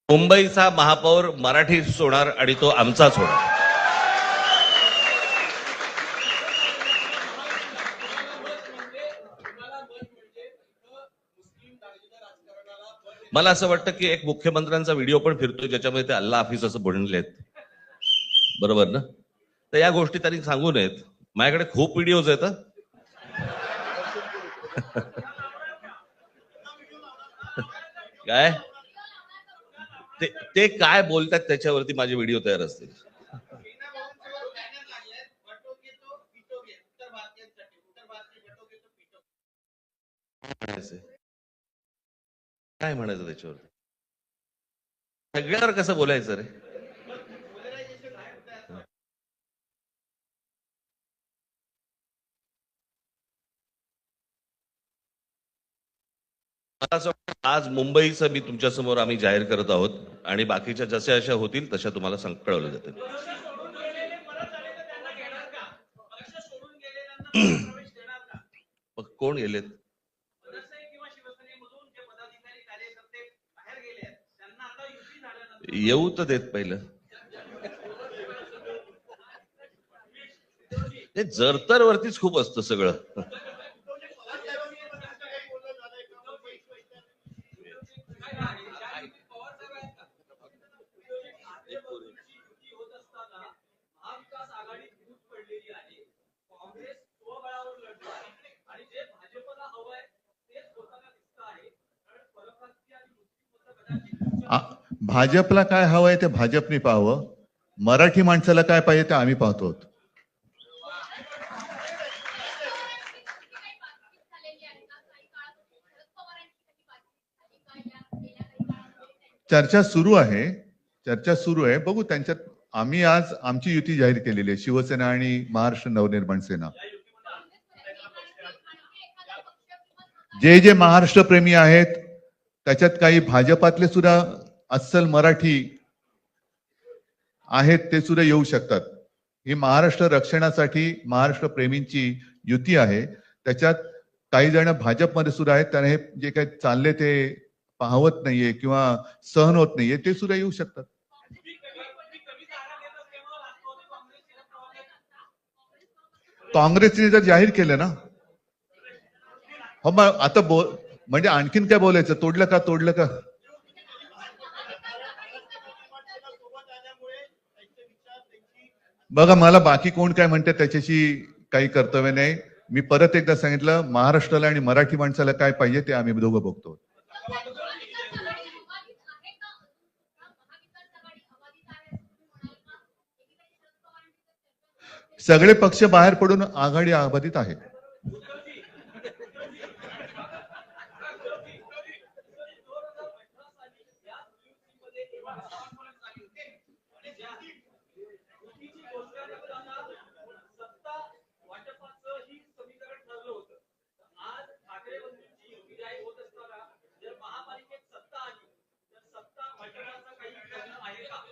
मुंबईचा महापौर मराठीच होणार आणि तो आमचाच होणार. मला असं वाटतं की एक मुख्यमंत्र्यांचा व्हिडिओ पण फिरतो ज्याच्यामध्ये ते अल्ला हाफिज असं बोललेत, बरोबर ना? तर या गोष्टी त्यांनी सांगू नयेत. माझ्याकडे खूप व्हिडिओज आहेत. काय ते काय बोलतात त्याच्यावरती माझे व्हिडिओ तयार असतील. काय म्हणायचं त्याच्यावर? सगळ्यावर कसं बोलायचं रे? मला असं वाटतं आज मुंबईचं मी तुमच्या समोर आम्ही जाहीर करत आहोत आणि बाकीच्या जशा अशा होतील तशा तुम्हाला कळवलं जाते. मग कोण गेलेत? येऊ तर देत पहिलं. ते जरतर वरतीच खूप असतं सगळं. भाजपला काय हवंय ते भाजपने पाहावं, मराठी माणसाला काय पाहिजे ते आम्ही पाहतो. चर्चा सुरू आहे, बघू त्यांच्यात. आम्ही आज आमची युती जाहीर केलेली आहे, शिवसेना आणि महाराष्ट्र नवनिर्माण सेना. जे महाराष्ट्र प्रेमी आहेत त्याच्यात काही भाजपातले सुद्धा अस्सल मराठी आहेत, ते सुद्धा येऊ शकतात. ही महाराष्ट्र रक्षणासाठी महाराष्ट्र प्रेमींची युती आहे. त्याच्यात काही जण भाजपमध्ये सुद्धा आहेत, त्याने हे जे काही चालले ते पाहवत नाहीये किंवा सहन होत नाहीये, ते सुद्धा येऊ शकतात. काँग्रेसने जर जाहीर केलं ना, हो मग आता म्हणजे आणखीन काय बोलायचं? तोडलं का? बघा, मला बाकी कोण काय म्हणते त्याच्याशी काही कर्तव्य नाही. मी परत एकदा सांगितलं, महाराष्ट्राला आणि मराठी माणसाला काय पाहिजे ते आम्ही दोघं बघतो. सगळे पक्ष बाहेर पडून आघाडी अबाधित आहे.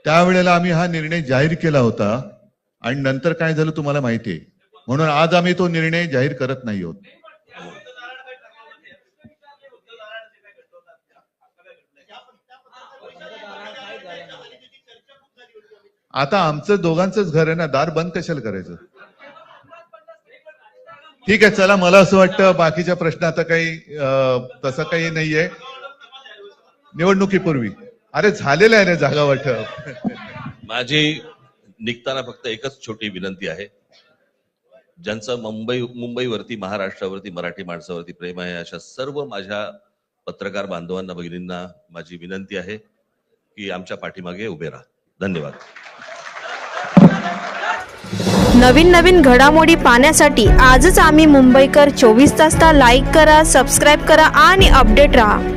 त्यावेळेला आम्ही हा निर्णय जाहीर केला होता आणि नंतर काय झालं तुम्हाला माहिती आहे, म्हणून आज आम्ही तो निर्णय जाहीर करत नाही आहोत. आता आमचं दोघांचंच घर आहे ना, दार बंद कशाला करायचं? ठीक आहे, चला. मला असं वाटतं बाकीच्या प्रश्न आता काही तसं काही नाहीये. निवडणुकीपूर्वी अरे झालेलं आहे ना जागा वाटप. माझी निघताना फक्त एकच छोटी विनंती आहे. ज्यांचं मुंबईवरती, महाराष्ट्रावरती, मराठी माणसावरती प्रेम आहे, अशा सर्व माझ्या पत्रकार बांधवांना, भगिनींना माझी विनंती आहे की आमच्या पाठीमागे उभे राहा. धन्यवाद. नवीन घडामोडी पाहण्यासाठी आजच आम्ही मुंबईकर 24 तासला लाईक करा, सबस्क्राईब करा आणि अपडेट रहा.